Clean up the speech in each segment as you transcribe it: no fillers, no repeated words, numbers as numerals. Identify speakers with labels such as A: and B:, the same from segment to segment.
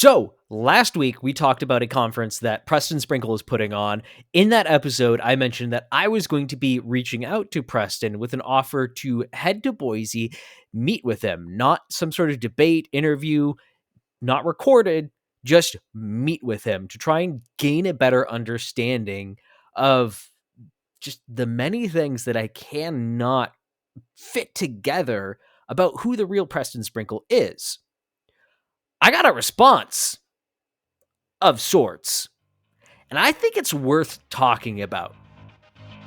A: So, last week we talked about a conference that Preston Sprinkle is putting on. In that episode, I mentioned that I was going to be reaching out to Preston with an offer to head to Boise, meet with him, not some sort of debate, interview, not recorded, just meet with him to try and gain a better understanding of just the many things that I cannot fit together about who the real Preston Sprinkle is. I got a response of sorts, and I think it's worth talking about.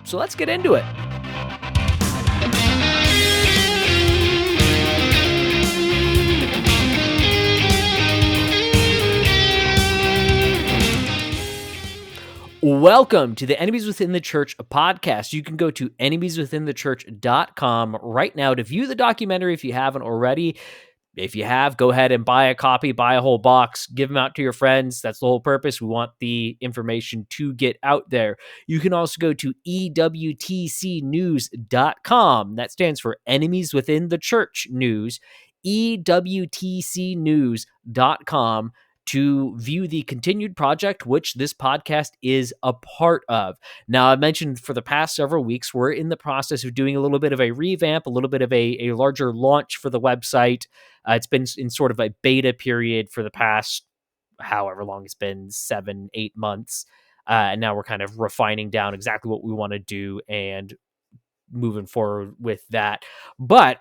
A: So let's get into it. Welcome to the Enemies Within the Church podcast. You can go to enemieswithinthechurch.com right now to view the documentary if you haven't already. If you have, go ahead and buy a copy, buy a whole box, give them out to your friends. That's the whole purpose. We want the information to get out there. You can also go to EWTCnews.com. That stands for Enemies Within the Church News. EWTCnews.com to view the continued project, which this podcast is a part of. Now, I mentioned for the past several weeks, we're in the process of doing a little bit of a revamp, a little bit of a larger launch for the website. It's been in sort of a beta period for the past, however long it's been, 7-8 months. And now we're kind of refining down exactly what we want to do and moving forward with that. But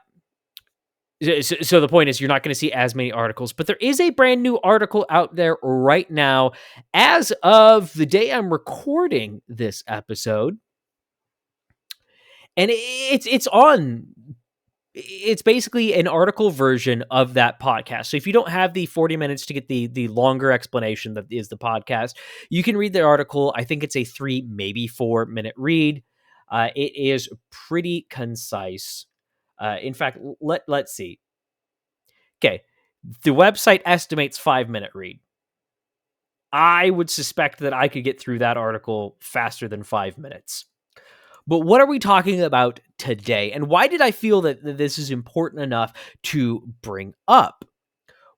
A: so the point is, you're not going to see as many articles, but there is a brand new article out there right now as of the day I'm recording this episode. And it's basically an article version of that podcast. So if you don't have the 40 minutes to get the longer explanation that is the podcast, you can read the article. I think it's a 3, maybe 4 minute read. It is pretty concise. In fact, let's see. Okay, the website estimates 5-minute read. I would suspect that I could get through that article faster than 5 minutes. But what are we talking about today? And why did I feel that this is important enough to bring up?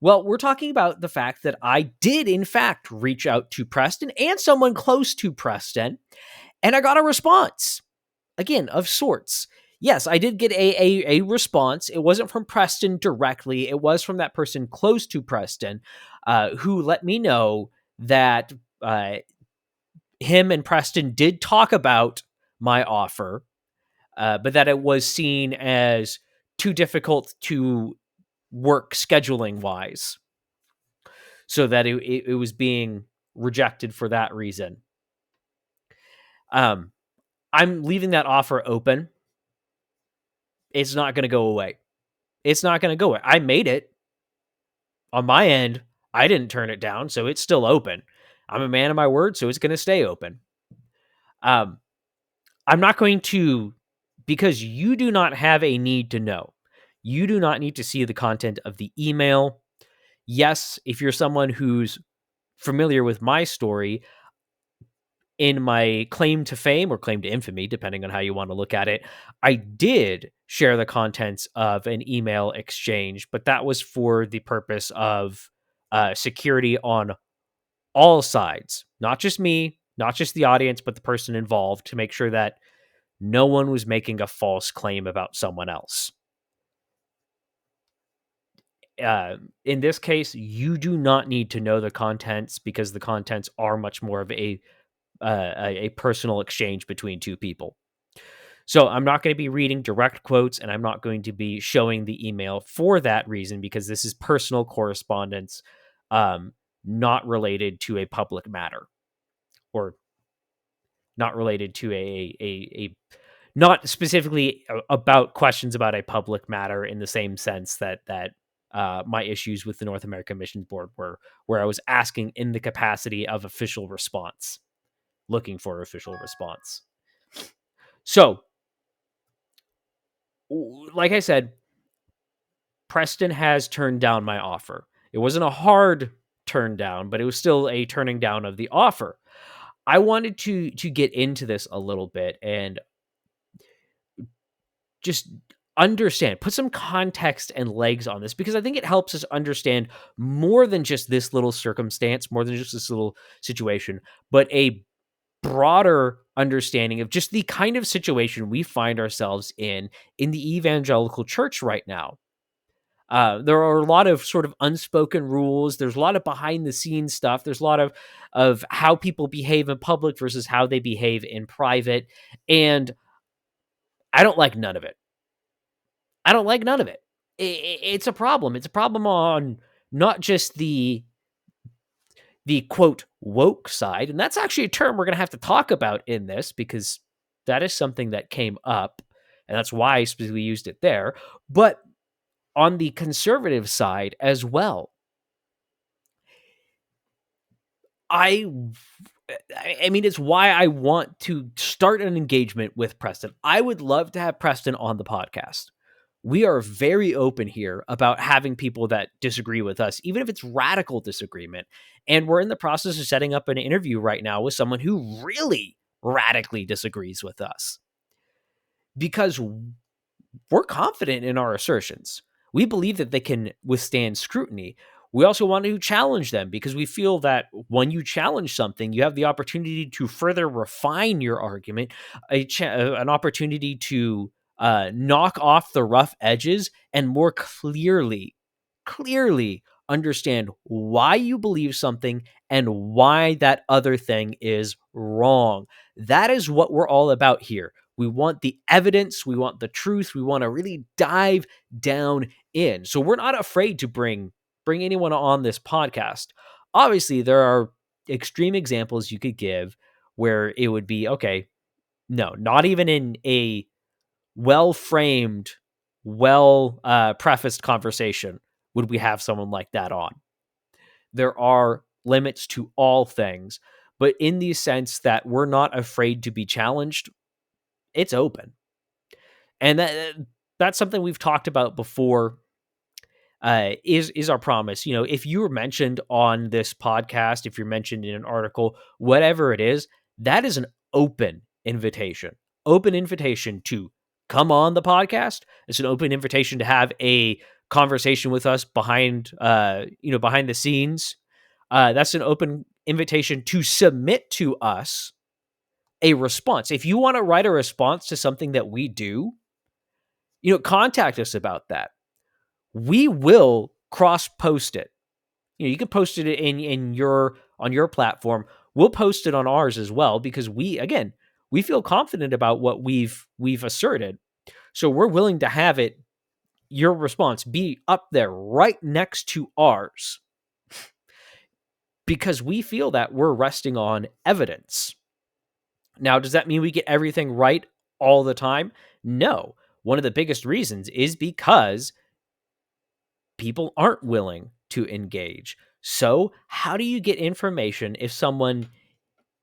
A: Well, we're talking about the fact that I did, in fact, reach out to Preston and someone close to Preston, and I got a response. Again, of sorts. Yes, I did get a response. It wasn't from Preston directly. It was from that person close to Preston who let me know that him and Preston did talk about my offer, but that it was seen as too difficult to work scheduling wise. So that it was being rejected for that reason. I'm leaving that offer open. It's not going to go away. It's not going to go away. I made it. On my end, I didn't turn it down, so it's still open. I'm a man of my word, so it's going to stay open. I'm not going to, because you do not have a need to know. You do not need to see the content of the email. Yes, if you're someone who's familiar with my story, in my claim to fame or claim to infamy, depending on how you want to look at it, I did share the contents of an email exchange, but that was for the purpose of security on all sides, not just me, not just the audience, but the person involved, to make sure that no one was making a false claim about someone else. In this case, you do not need to know the contents because the contents are much more of a personal exchange between two people. So I'm not going to be reading direct quotes, and I'm not going to be showing the email for that reason, because this is personal correspondence, not related to a public matter, or not related to a not specifically about questions about a public matter in the same sense that my issues with the North American Missions Board were, where I was asking in the capacity of official response. Looking for official response. So, like I said, Preston has turned down my offer. It wasn't a hard turn down, but it was still a turning down of the offer. I wanted to get into this a little bit and just understand, put some context and legs on this, because I think it helps us understand more than just this little circumstance, more than just this little situation, but a broader understanding of just the kind of situation we find ourselves in the evangelical church right now. There are a lot of sort of unspoken rules. There's a lot of behind the scenes stuff. There's a lot of how people behave in public versus how they behave in private, and I don't like none of it. I don't like none of it. It's a problem. It's a problem on not just the quote woke side, and that's actually a term we're going to have to talk about in this, because that is something that came up, and that's why I specifically used it there, but on the conservative side as well. I I mean, it's why I want to start an engagement with Preston. I would love to have Preston on the podcast. We are very open here about having people that disagree with us, even if it's radical disagreement. And we're in the process of setting up an interview right now with someone who really radically disagrees with us, because we're confident in our assertions. We believe that they can withstand scrutiny. We also want to challenge them, because we feel that when you challenge something, you have the opportunity to further refine your argument, an opportunity to knock off the rough edges and more clearly understand why you believe something and why that other thing is wrong. That is what we're all about here. We want the evidence, we want the truth, we want to really dive down in. So we're not afraid to bring anyone on this podcast. Obviously, there are extreme examples you could give where it would be okay, no, not even in a well framed, well prefaced conversation would we have someone like that on. There are limits to all things, but in the sense that we're not afraid to be challenged, it's open. And that's something we've talked about before. Is our promise. You know, if you were mentioned on this podcast, if you're mentioned in an article, whatever it is, that is an open invitation to come on the podcast. It's an open invitation to have a conversation with us behind behind the scenes. That's an open invitation to submit to us a response. If you want to write a response to something that we do, contact us about that. We will cross post it. You can post it in your on your platform. We'll post it on ours as well, because we feel confident about what we've asserted. So we're willing to have your response be up there right next to ours, because we feel that we're resting on evidence. Now, does that mean we get everything right all the time? No. One of the biggest reasons is because people aren't willing to engage. So, how do you get information if someone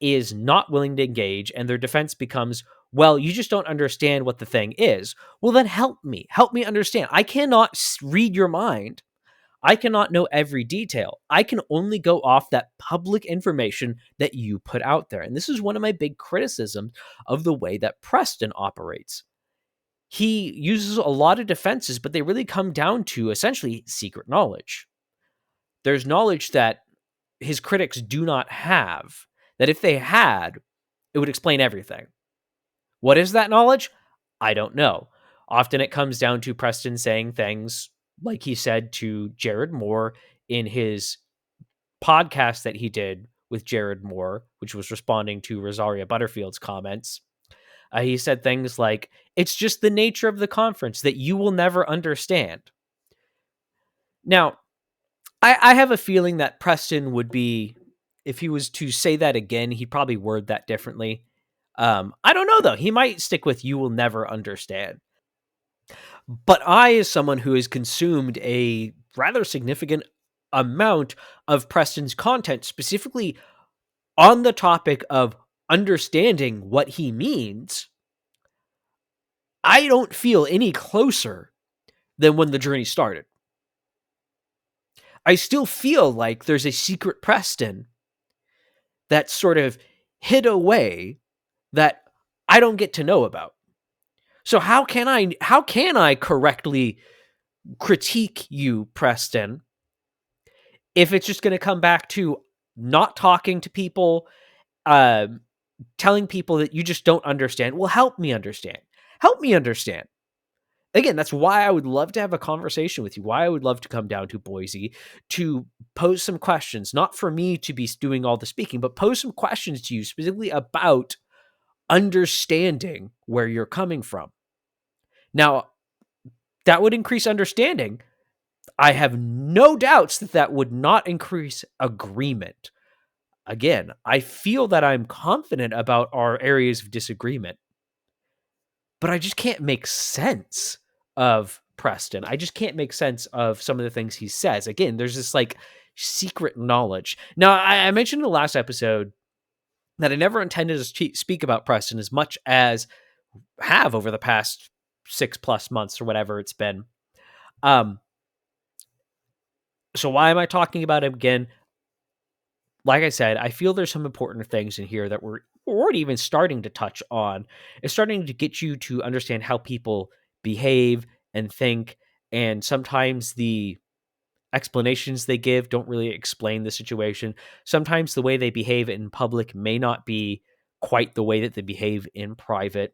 A: is not willing to engage and their defense becomes, well, you just don't understand what the thing is? Well, then help me understand. I cannot read your mind. I cannot know every detail. I can only go off that public information that you put out there. And this is one of my big criticisms of the way that Preston operates. He uses a lot of defenses, but they really come down to essentially secret knowledge. There's knowledge that his critics do not have, that if they had, it would explain everything. What is that knowledge? I don't know. Often it comes down to Preston saying things like he said to Jared Moore in his podcast that he did with Jared Moore, which was responding to Rosaria Butterfield's comments. He said things like, it's just the nature of the conference that you will never understand. Now, I have a feeling that Preston would be, if he was to say that again, he'd probably word that differently. I don't know, though. He might stick with you will never understand. But I, as someone who has consumed a rather significant amount of Preston's content, specifically on the topic of understanding what he means, I don't feel any closer than when the journey started. I still feel like there's a secret Preston that's sort of hid away that I don't get to know about. So how can I correctly critique you, Preston, if it's just going to come back to not talking to people, um, telling people that you just don't understand? Well, help me understand. Help me understand. Again, that's why I would love to have a conversation with you. Why I would love to come down to Boise to pose some questions, not for me to be doing all the speaking, but pose some questions to you specifically about understanding where you're coming from. Now, that would increase understanding. I have no doubts that that would not increase agreement. Again, I feel that I'm confident about our areas of disagreement, but I just can't make sense of Preston. I just can't make sense of some of the things he says. Again, there's this like secret knowledge. Now, I mentioned in the last episode that I never intended to speak about Preston as much as have over the past 6+ months or whatever it's been. So why am I talking about him again? Like I said, I feel there's some important things in here that we're already even starting to touch on. It's starting to get you to understand how people behave and think, and sometimes the explanations they give don't really explain the situation. Sometimes the way they behave in public may not be quite the way that they behave in private,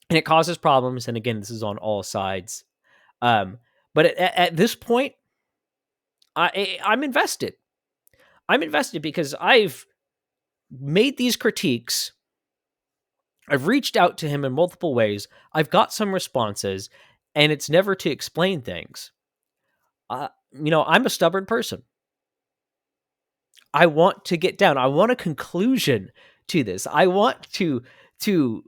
A: and it causes problems. And again, this is on all sides. But at this point, I'm invested. I'm invested because I've made these critiques. I've reached out to him in multiple ways. I've got some responses, and it's never to explain things. I'm a stubborn person. I want to get down. I want a conclusion to this. I want to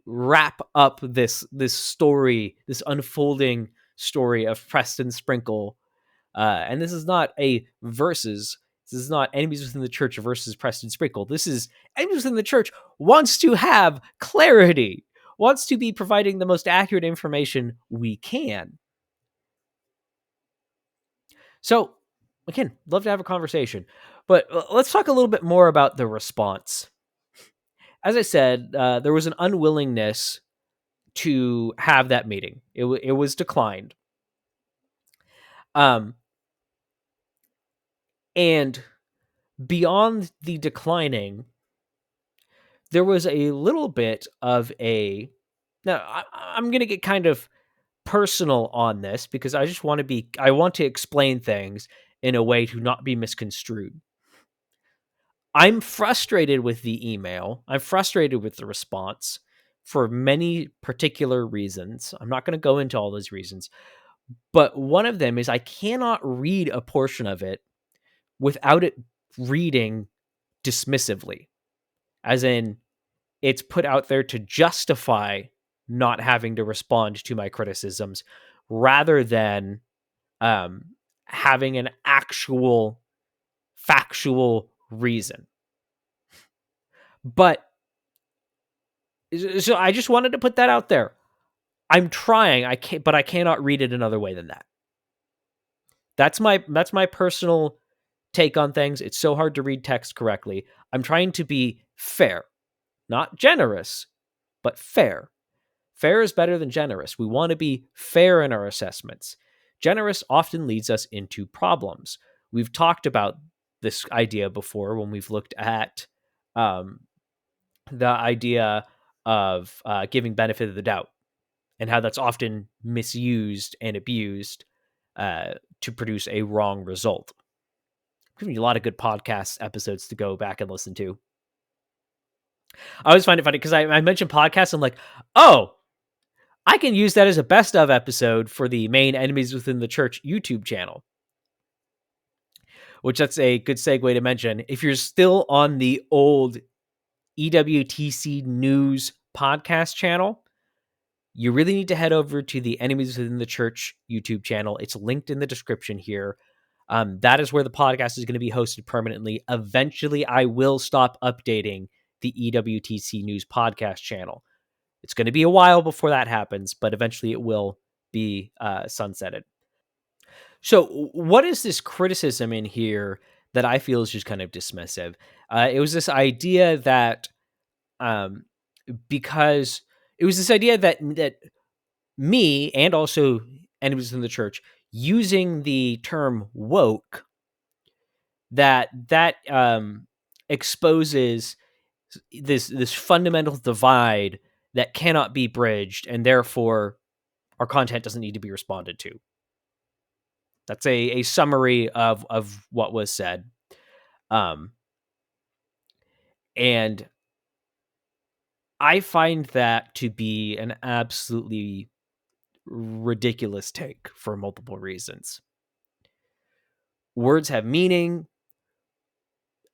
A: wrap up this story, this unfolding story of Preston Sprinkle. And this is not a versus. This is not Enemies Within the Church versus Preston Sprinkle. This is Enemies Within the Church wants to have clarity, wants to be providing the most accurate information we can. So, again, love to have a conversation. But let's talk a little bit more about the response. As I said, there was an unwillingness to have that meeting. It was declined. And beyond the declining, there was a little bit of a... Now, I'm going to get kind of personal on this because I just want to explain things in a way to not be misconstrued. I'm frustrated with the email. I'm frustrated with the response for many particular reasons. I'm not going to go into all those reasons, but one of them is I cannot read a portion of it without it reading dismissively, as in it's put out there to justify not having to respond to my criticisms rather than having an actual factual reason. But so I just wanted to put that out there. I'm trying, but I cannot read it another way than that. That's my personal take on things. It's so hard to read text correctly. I'm trying to be fair, not generous, but fair. Fair is better than generous. We want to be fair in our assessments. Generous often leads us into problems. We've talked about this idea before when we've looked at the idea of giving benefit of the doubt and how that's often misused and abused to produce a wrong result. I'm giving you a lot of good podcast episodes to go back and listen to. I always find it funny because I mentioned podcasts. I'm like, oh, I can use that as a best of episode for the main Enemies Within the Church YouTube channel. Which that's a good segue to mention. If you're still on the old EWTC News podcast channel, you really need to head over to the Enemies Within the Church YouTube channel. It's linked in the description here. That is where the podcast is going to be hosted permanently. Eventually, I will stop updating the EWTC News podcast channel. It's going to be a while before that happens, but eventually it will be sunsetted. So what is this criticism in here that I feel is just kind of dismissive? It was this idea that because It was this idea that me and also enemies in the church using the term woke that exposes this fundamental divide that cannot be bridged, and therefore our content doesn't need to be responded to. That's a summary of what was said. And I find that to be an absolutely ridiculous take for multiple reasons. Words have meaning,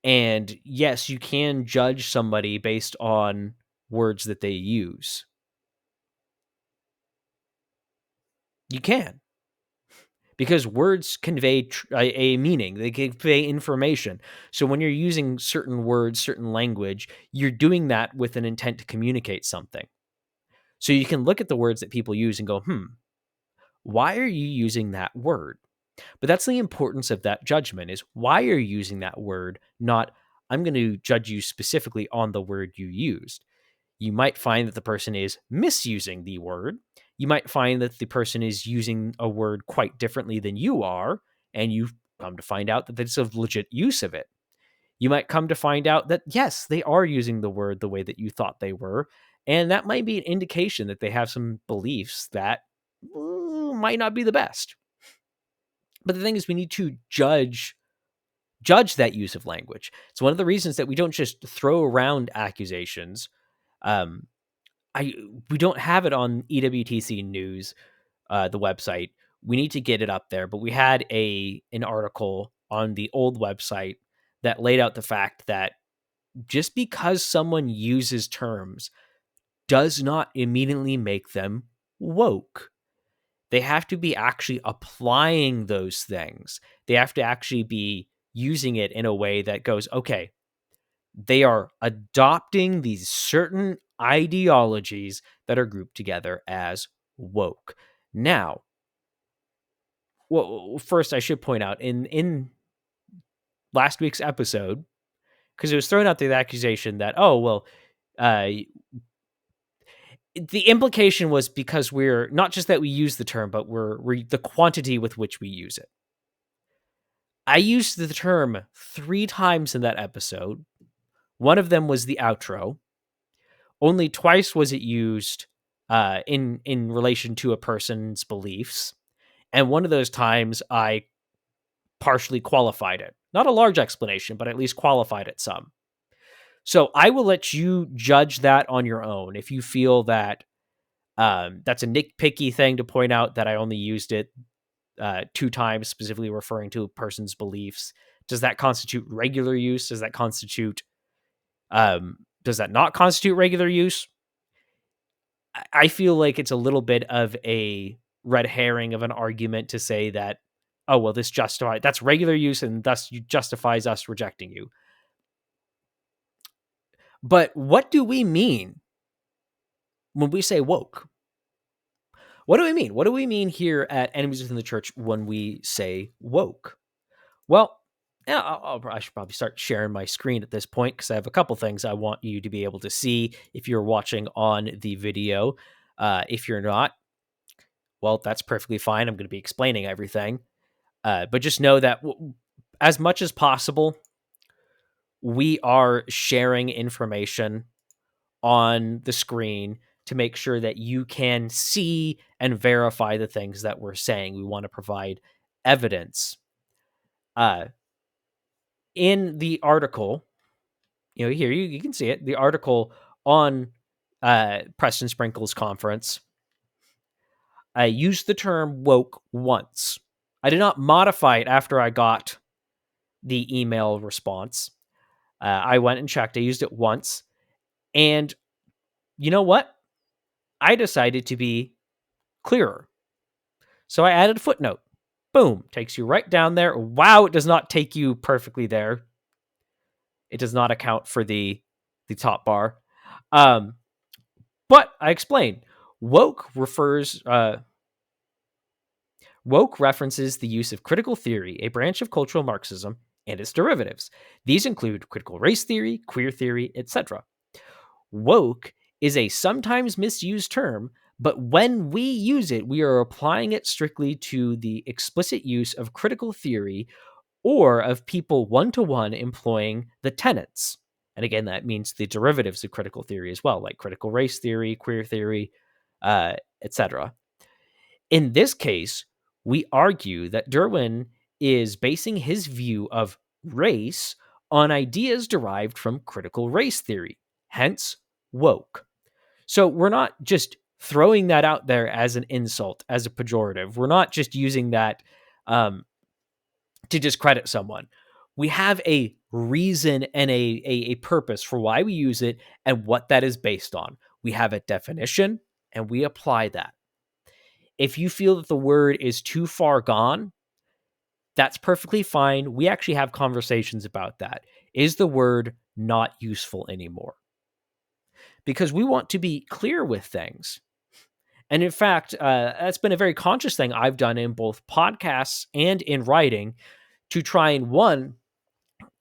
A: and yes, you can judge somebody based on words that they use. You can. Because words convey a meaning, they convey information. So when you're using certain words, certain language, you're doing that with an intent to communicate something. So you can look at the words that people use and go, why are you using that word? But that's the importance of that judgment, is why are you using that word, not I'm going to judge you specifically on the word you used. You might find that the person is misusing the word. You might find that the person is using a word quite differently than you are, and you've come to find out that it's a legit use of it. You might come to find out that, yes, they are using the word the way that you thought they were, and that might be an indication that they have some beliefs that might not be the best. But the thing is, we need to judge that use of language. It's one of the reasons that we don't just throw around accusations. We don't have it on EWTC News, the website. We need to get it up there, but we had an article on the old website that laid out the fact that just because someone uses terms does not immediately make them woke. They have to be actually applying those things. They have to actually be using it in a way that goes, okay, they are adopting these certain ideologies that are grouped together as woke. Now, well, first I should point out in last week's episode, because it was thrown out the accusation that, the implication was because we're not just that we use the term, but we're the quantity with which we use it. I used the term 3 times in that episode. One of them was the outro. Only twice was it used in relation to a person's beliefs, and one of those times I partially qualified it. Not a large explanation, but at least qualified it some. So I will let you judge that on your own. If you feel that that's a nitpicky thing to point out that I only used it 2 times, specifically referring to a person's beliefs, does that constitute regular use? Does that not constitute regular use? I feel like it's a little bit of a red herring of an argument to say that, oh, well, that's regular use and thus justifies us rejecting you. But what do we mean when we say woke? What do we mean? What do we mean here at Enemies Within the Church when we say woke? Well, yeah, I should probably start sharing my screen at this point because I have a couple things I want you to be able to see if you're watching on the video. If you're not, well, that's perfectly fine. I'm going to be explaining everything. But just know that as much as possible, we are sharing information on the screen to make sure that you can see and verify the things that we're saying. We want to provide evidence. In the article, here you can see it, the article on Preston Sprinkle's conference, I used the term woke once. I did not modify it after I got the email response. I went and checked. I used it once. And you know what? I decided to be clearer. So I added a footnote. Boom. Takes you right down there. Wow, it does not take you perfectly there. It does not account for the top bar. But I explained. Woke references the use of critical theory, a branch of cultural Marxism, and its derivatives. These include critical race theory, queer theory, etc. Woke is a sometimes misused term, but when we use it, we are applying it strictly to the explicit use of critical theory or of people one-to-one employing the tenets. And again, that means the derivatives of critical theory as well, like critical race theory, queer theory, etc. In this case, we argue that Derwin is basing his view of race on ideas derived from critical race theory, hence woke. So we're not just throwing that out there as an insult, as a pejorative. We're not just using that to discredit someone. We have a reason and a purpose for why we use it and what that is based on. We have a definition and we apply that. If you feel that the word is too far gone, that's perfectly fine. We actually have conversations about that. Is the word not useful anymore? Because we want to be clear with things. And in fact, that's been a very conscious thing I've done in both podcasts and in writing to try and, one,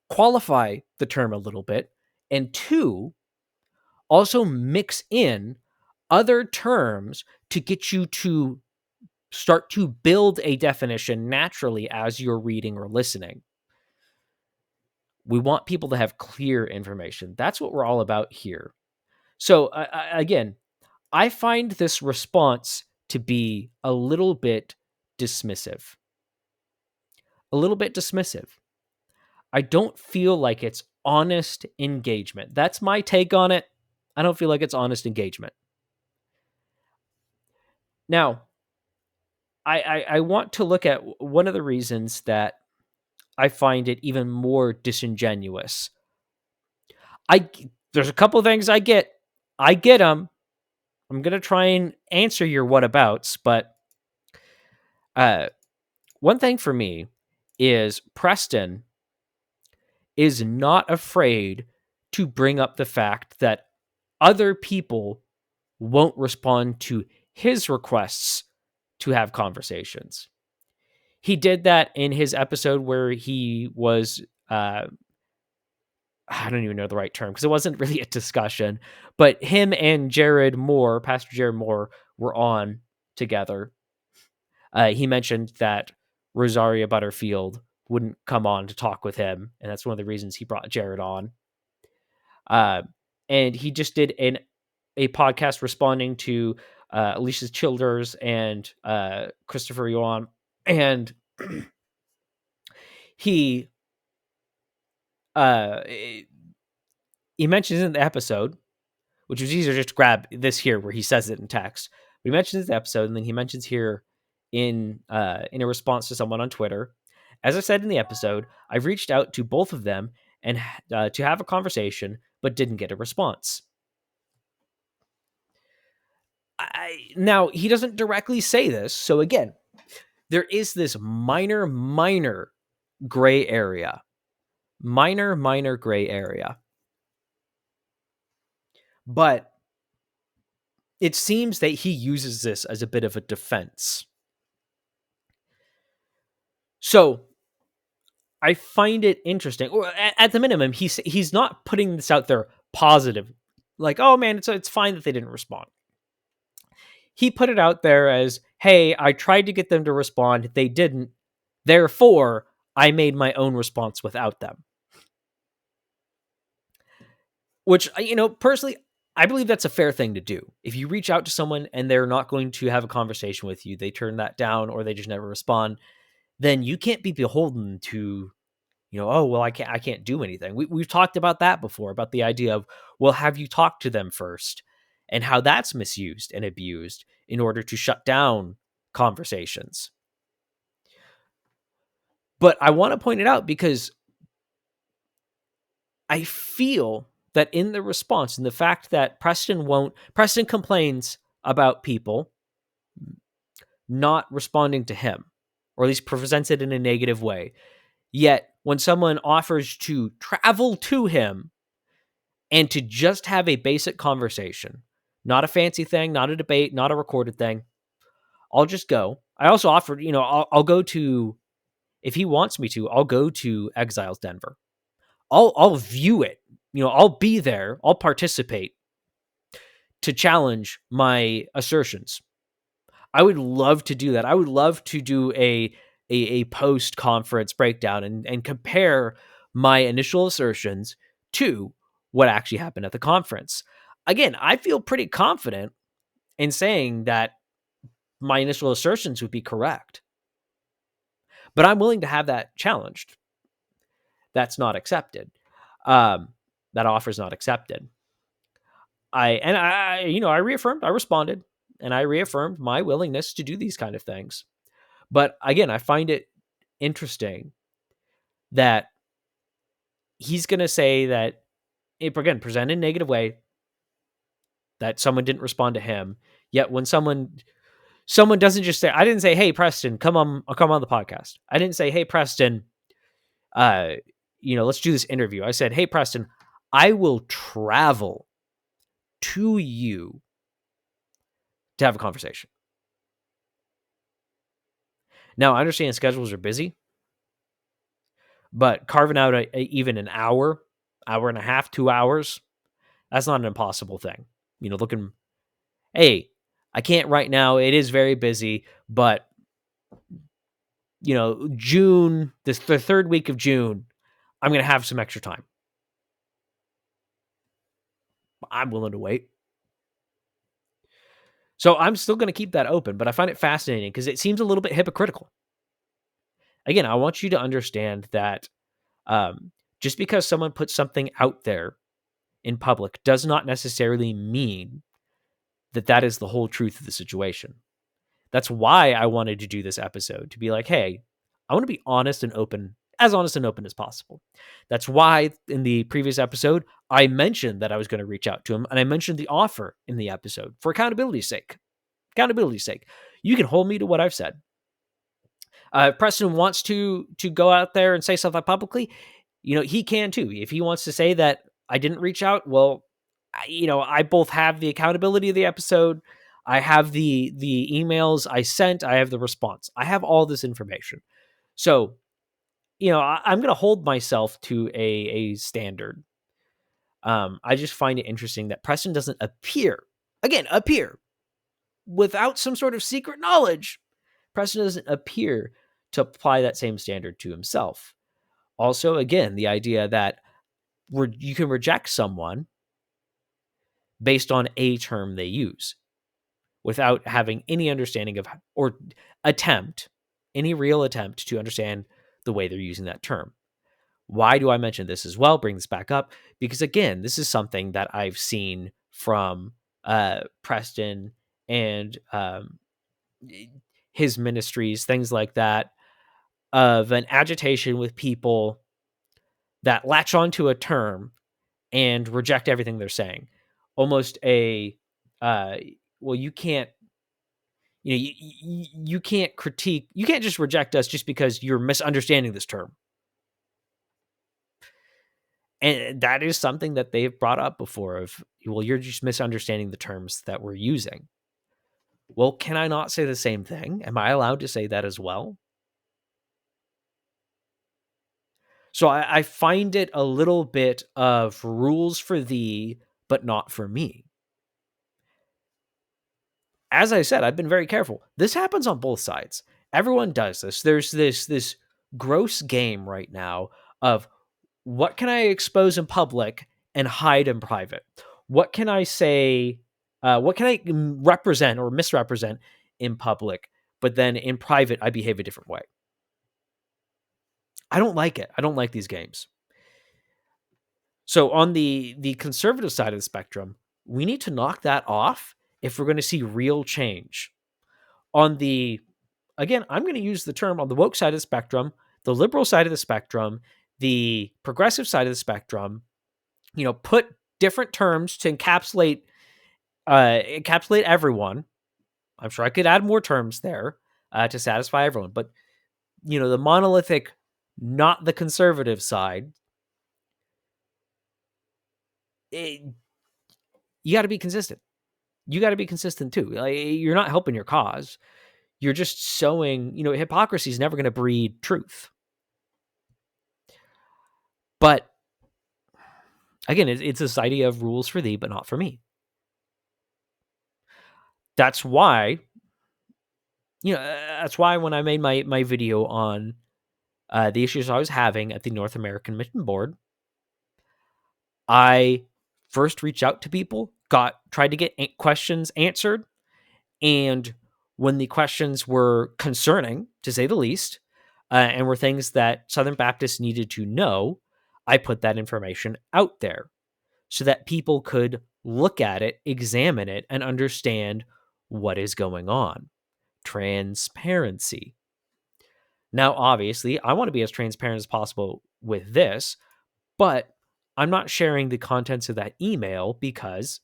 A: qualify the term a little bit, and two, also mix in other terms to get you to start to build a definition naturally as you're reading or listening. We want people to have clear information. That's what we're all about here. So again, I find this response to be a little bit dismissive. A little bit dismissive. I don't feel like it's honest engagement. That's my take on it. I don't feel like it's honest engagement. Now, I want to look at one of the reasons that I find it even more disingenuous. There's a couple things I get. I get them. I'm going to try and answer your whatabouts, but one thing for me is Preston is not afraid to bring up the fact that other people won't respond to his requests to have conversations. He did that in his episode where he was, I don't even know the right term because it wasn't really a discussion, but him and Pastor Jared Moore, were on together. He mentioned that Rosaria Butterfield wouldn't come on to talk with him, and that's one of the reasons he brought Jared on. And he just did a podcast responding to Alicia Childers and Christopher Yuan, and he mentions in the episode, which was easier just to grab this here where he says it in text. But he mentions the episode, and then he mentions here in a response to someone on Twitter. As I said in the episode, I've reached out to both of them and to have a conversation, but didn't get a response. Now, he doesn't directly say this, so again, there is this minor gray area. Minor gray area. But it seems that he uses this as a bit of a defense. So I find it interesting, or at the minimum, he's not putting this out there positive, like, oh man, it's fine that they didn't respond. He put it out there as, hey, I tried to get them to respond, they didn't, therefore I made my own response without them. Which, personally, I believe that's a fair thing to do. If you reach out to someone and they're not going to have a conversation with you, they turn that down or they just never respond, then you can't be beholden to, oh, well, I can't do anything. We've talked about that before, about the idea of, well, have you talked to them first? And how that's misused and abused in order to shut down conversations. But I want to point it out because I feel that in the response, and the fact that Preston complains about people not responding to him, or at least presents it in a negative way. Yet when someone offers to travel to him and to just have a basic conversation, not a fancy thing, not a debate, not a recorded thing, I'll just go. I also offered, I'll go to, if he wants me to, I'll go to Exiles Denver. I'll view it. I'll be there. I'll participate to challenge my assertions. I would love to do that. I would love to do a post conference breakdown and compare my initial assertions to what actually happened at the conference. Again, I feel pretty confident in saying that my initial assertions would be correct, but I'm willing to have that challenged. That's not accepted. Um, that offer is not accepted. I reaffirmed, I responded, and I reaffirmed my willingness to do these kind of things. But again, I find it interesting that he's going to say that, again, present in a negative way, that someone didn't respond to him. Yet when someone doesn't just say, I didn't say, hey, Preston, come on the podcast. I didn't say, hey, Preston, let's do this interview. I said, hey, Preston, I will travel to you to have a conversation. Now, I understand schedules are busy, but carving out even an hour and a half, 2 hours, that's not an impossible thing. Hey, I can't right now. It is very busy, but June, the third week of June, I'm going to have some extra time. I'm willing to wait. So I'm still going to keep that open, but I find it fascinating because it seems a little bit hypocritical. Again, I want you to understand that just because someone puts something out there in public does not necessarily mean that that is the whole truth of the situation. That's why I wanted to do this episode, to be like, hey, I want to be honest and open as possible. That's why in the previous episode, I mentioned that I was going to reach out to him, and I mentioned the offer in the episode for accountability's sake. You can hold me to what I've said. If Preston wants to go out there and say something publicly, he can too. If he wants to say that I didn't reach out, well, I both have the accountability of the episode. I have the emails I sent. I have the response. I have all this information. So, I'm going to hold myself to a standard. I just find it interesting that Preston doesn't appear without some sort of secret knowledge. Preston doesn't appear to apply that same standard to himself. Also, again, the idea that you can reject someone based on a term they use without having any understanding of or any real attempt to understand the way they're using that term. Why do I mention this as well? Bring this back up because, again, this is something that I've seen from Preston and his ministries, things like that, of an agitation with people that latch onto a term and reject everything they're saying. Almost you can't, you can't critique, you can't just reject us just because you're misunderstanding this term. And that is something that they've brought up before of, well, you're just misunderstanding the terms that we're using. Well, can I not say the same thing? Am I allowed to say that as well? So I find it a little bit of rules for thee, but not for me. As I said, I've been very careful. This happens on both sides. Everyone does this. There's this gross game right now of what can I expose in public and hide in private? What can I say? What can I represent or misrepresent in public, but then in private I behave a different way? I don't like it. I don't like these games. So on the conservative side of the spectrum, we need to knock that off if we're going to see real change. On the, again, I'm going to use the term on the woke side of the spectrum, the liberal side of the spectrum, the progressive side of the spectrum, put different terms to encapsulate everyone. I'm sure I could add more terms there to satisfy everyone, but the monolithic, not the conservative side, you got to be consistent. You got to be consistent too. You're not helping your cause. You're just sowing, hypocrisy is never going to breed truth. But again, it's this idea of rules for thee, but not for me. That's why, that's why when I made my video on the issues I was having at the North American Mission Board, I first reached out to people, tried to get questions answered, and when the questions were concerning, to say the least, and were things that Southern Baptists needed to know, I put that information out there so that people could look at it, examine it, and understand what is going on. Transparency. Now, obviously, I want to be as transparent as possible with this, but I'm not sharing the contents of that email because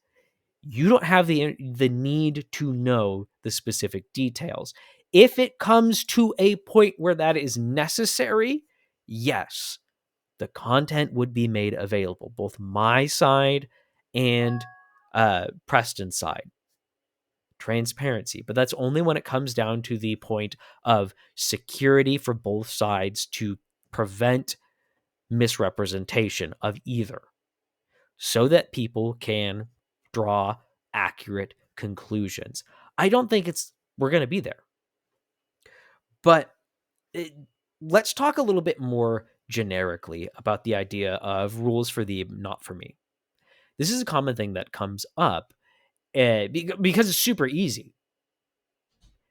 A: you don't have the need to know the specific details. If it comes to a point where that is necessary, yes, the content would be made available, both my side and Preston's side. Transparency, but that's only when it comes down to the point of security for both sides to prevent misrepresentation of either, so that people can draw accurate conclusions. I don't think we're going to be there. But let's talk a little bit more generically about the idea of rules for thee, not for me. This is a common thing that comes up because it's super easy.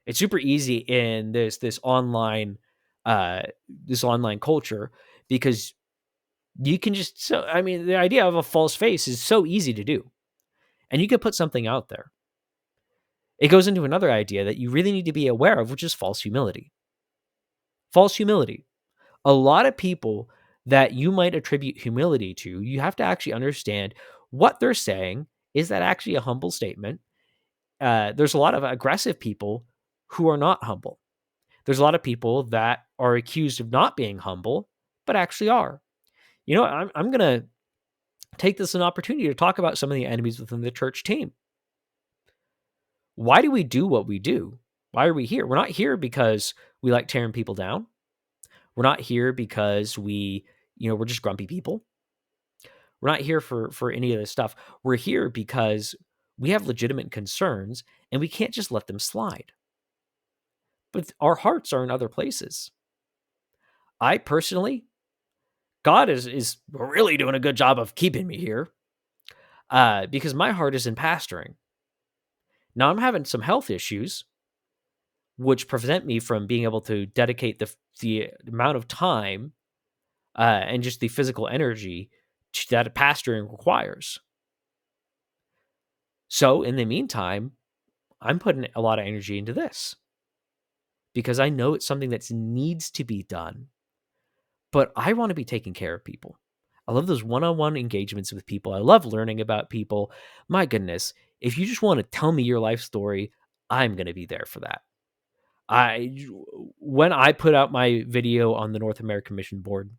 A: It's super easy in this online culture because you can just the idea of a false face is so easy to do. And you can put something out there. It goes into another idea that you really need to be aware of, which is false humility. False humility. A lot of people that you might attribute humility to, you have to actually understand what they're saying. Is that actually a humble statement? There's a lot of aggressive people who are not humble. There's a lot of people that are accused of not being humble, but actually are. I'm going to take this as an opportunity to talk about some of the enemies within the church team. Why do we do what we do? Why are we here? We're not here because we like tearing people down. We're not here because we're just grumpy people. We're not here for any of this stuff. We're here because we have legitimate concerns and we can't just let them slide. But our hearts are in other places. I personally, God is really doing a good job of keeping me here because my heart is in pastoring. Now I'm having some health issues, which prevent me from being able to dedicate the amount of time and just the physical energy that a pastoring requires. So in the meantime, I'm putting a lot of energy into this because I know it's something that needs to be done, but I want to be taking care of people. I love those one-on-one engagements with people. I love learning about people. My goodness, if you just want to tell me your life story, I'm going to be there for that. When I put out my video on the North American Mission Board,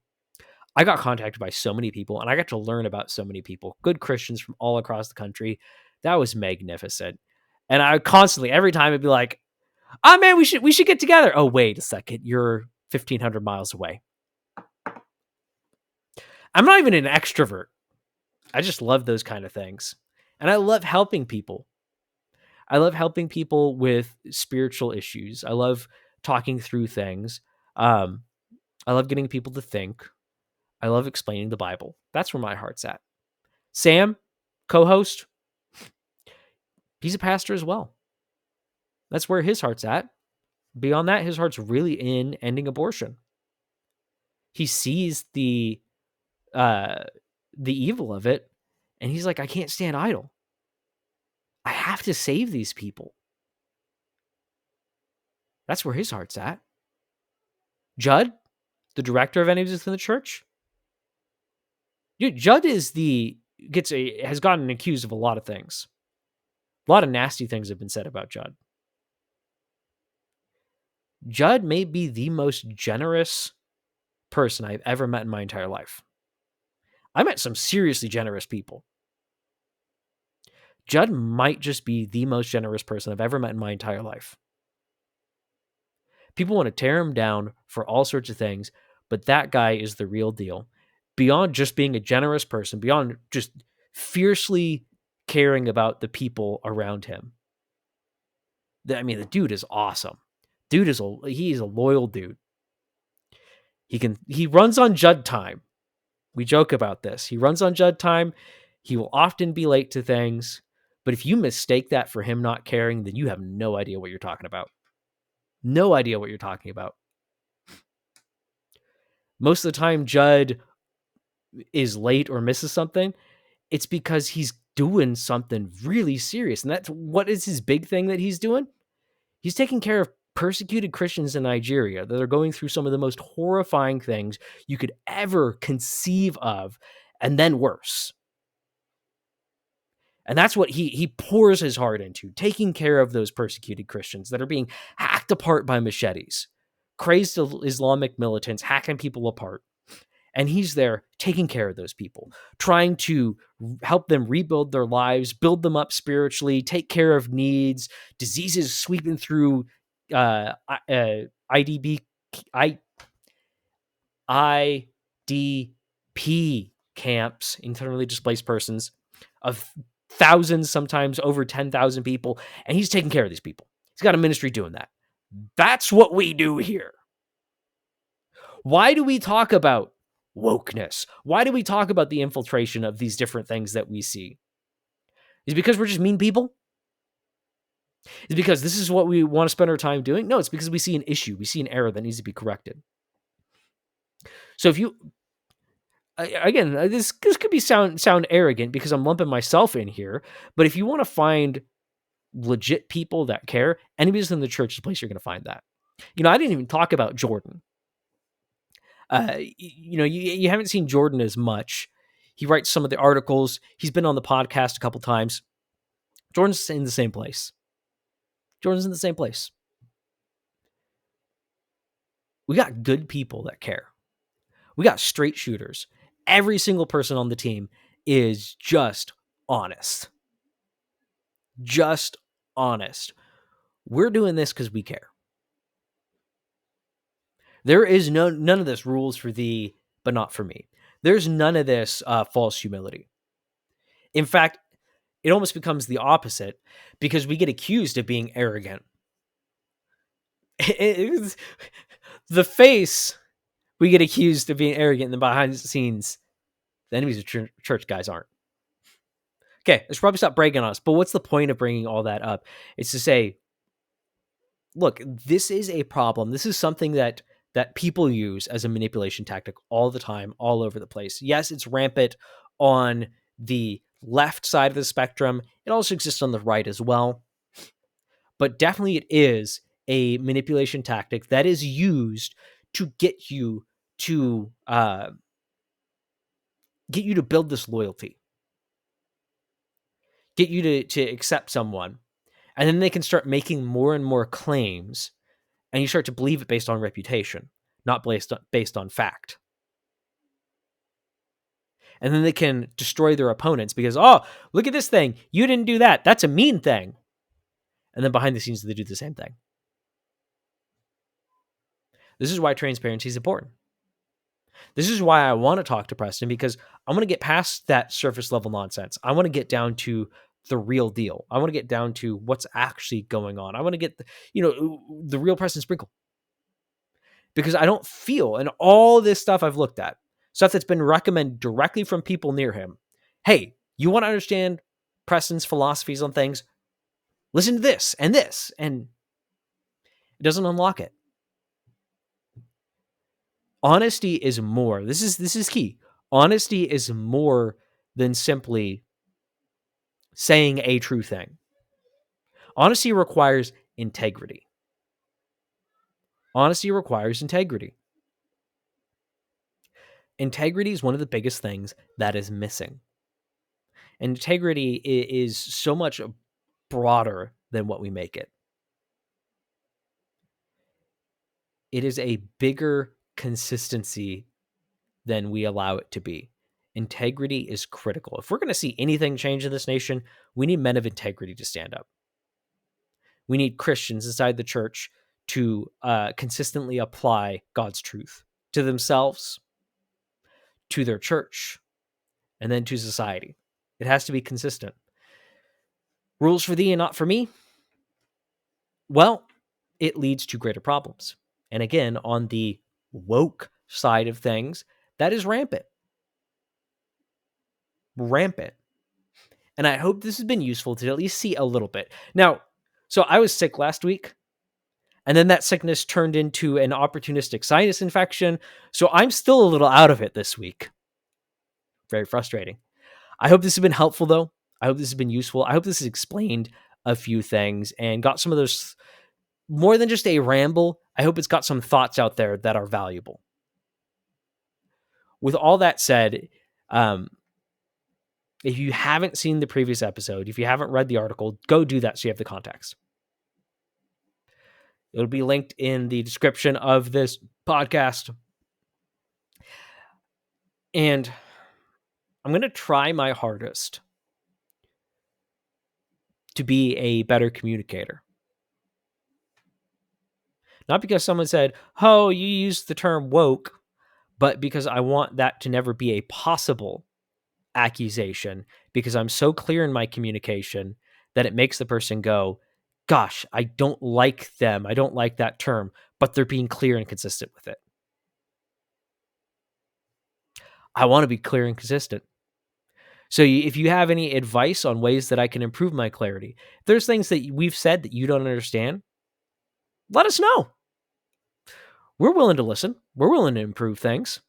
A: I got contacted by so many people and I got to learn about so many people, good Christians from all across the country. That was magnificent. And I constantly, every time I'd be like, oh man, we should get together. Oh, wait a second. You're 1,500 miles away. I'm not even an extrovert. I just love those kind of things. And I love helping people. I love helping people with spiritual issues. I love talking through things. I love getting people to think. I love explaining the Bible. That's where my heart's at. Sam, co-host, he's a pastor as well. That's where his heart's at. Beyond that, his heart's really in ending abortion. He sees the evil of it, and he's like, I can't stand idle. I have to save these people. That's where his heart's at. Judd, the director of Enemies Within the Church. Judd has gotten accused of a lot of things. A lot of nasty things have been said about Judd. Judd may be the most generous person I've ever met in my entire life. I met some seriously generous people. Judd might just be the most generous person I've ever met in my entire life. People want to tear him down for all sorts of things, but that guy is the real deal. Beyond just being a generous person, beyond just fiercely caring about the people around him, The dude is awesome. He's a loyal dude. He runs on Judd time. We joke about this. He runs on Judd time. He will often be late to things. But if you mistake that for him not caring, then you have no idea what you're talking about. No idea what you're talking about. Most of the time, Judd is late or misses something. It's because he's doing something really serious. And that's what is his big thing that he's doing? He's taking care of persecuted Christians in Nigeria that are going through some of the most horrifying things you could ever conceive of, and then worse. And that's what he pours his heart into, taking care of those persecuted Christians that are being hacked apart by machetes, crazed Islamic militants hacking people apart. And he's there taking care of those people, trying to help them rebuild their lives, build them up spiritually, take care of needs, diseases sweeping through IDP camps, internally displaced persons, of thousands, sometimes over 10,000 people. And he's taking care of these people. He's got a ministry doing that. That's what we do here. Why do we talk about wokeness? Why do we talk about the infiltration of these different things that we see? Is it because we're just mean people? Is it because this is what we want to spend our time doing? No, it's because we see an issue. We see an error that needs to be corrected. So if you, again, this could be sound arrogant because I'm lumping myself in here, but if you want to find legit people that care, anybody's in the church is the place you're going to find that. I didn't even talk about Jordan. You haven't seen Jordan as much. He writes some of the articles. He's been on the podcast a couple times. Jordan's in the same place. We got good people that care. We got straight shooters. Every single person on the team is just honest. Just honest. We're doing this because we care. There is none of this rules for thee, but not for me. There's none of this false humility. In fact, it almost becomes the opposite because we get accused of being arrogant. The face, we get accused of being arrogant, and then behind the scenes, the enemies of church guys aren't. Okay, let's probably stop bragging on us, but what's the point of bringing all that up? It's to say, look, this is a problem. This is something that people use as a manipulation tactic all the time, all over the place. Yes, it's rampant on the left side of the spectrum. It also exists on the right as well. But definitely it is a manipulation tactic that is used to get you to build this loyalty, get you to accept someone, and then they can start making more and more claims, and you start to believe it based on reputation, not based on fact. And then they can destroy their opponents because, oh, look at this thing. You didn't do that. That's a mean thing. And then behind the scenes, they do the same thing. This is why transparency is important. This is why I want to talk to Preston, because I want to get past that surface level nonsense. I want to get down to the real deal. I want to get down to what's actually going on. I want to get the real Preston Sprinkle. Because I don't feel, and all this stuff I've looked at, stuff that's been recommended directly from people near him. Hey, you want to understand Preston's philosophies on things? Listen to this, and it doesn't unlock it. Honesty is more. This is key. Honesty is more than simply saying a true thing. Honesty requires integrity. Honesty requires integrity. Integrity is one of the biggest things that is missing. And integrity is so much broader than what we make it. It is a bigger consistency than we allow it to be. Integrity is critical. If we're going to see anything change in this nation, we need men of integrity to stand up. We need Christians inside the church to consistently apply God's truth to themselves, to their church, and then to society. It has to be consistent. Rules for thee and not for me. Well, it leads to greater problems. And again, on the woke side of things, that is rampant. Rampant. And I hope this has been useful to at least see a little bit. Now, so I was sick last week, and then that sickness turned into an opportunistic sinus infection. So I'm still a little out of it this week. Very frustrating. I hope this has been helpful, though. I hope this has been useful. I hope this has explained a few things and got some of those, more than just a ramble. I hope it's got some thoughts out there that are valuable. With all that said, if you haven't seen the previous episode, if you haven't read the article, go do that so you have the context. It'll be linked in the description of this podcast. And I'm going to try my hardest to be a better communicator. Not because someone said, oh, you used the term woke, but because I want that to never be a possible accusation, because I'm so clear in my communication that it makes the person go, gosh, I don't like them. I don't like that term, but they're being clear and consistent with it. I want to be clear and consistent. So if you have any advice on ways that I can improve my clarity, if there's things that we've said that you don't understand, let us know. We're willing to listen. We're willing to improve things.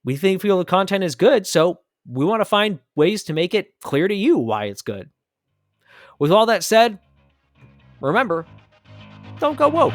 A: We feel the content is good, so we want to find ways to make it clear to you why it's good. With all that said, remember, don't go woke.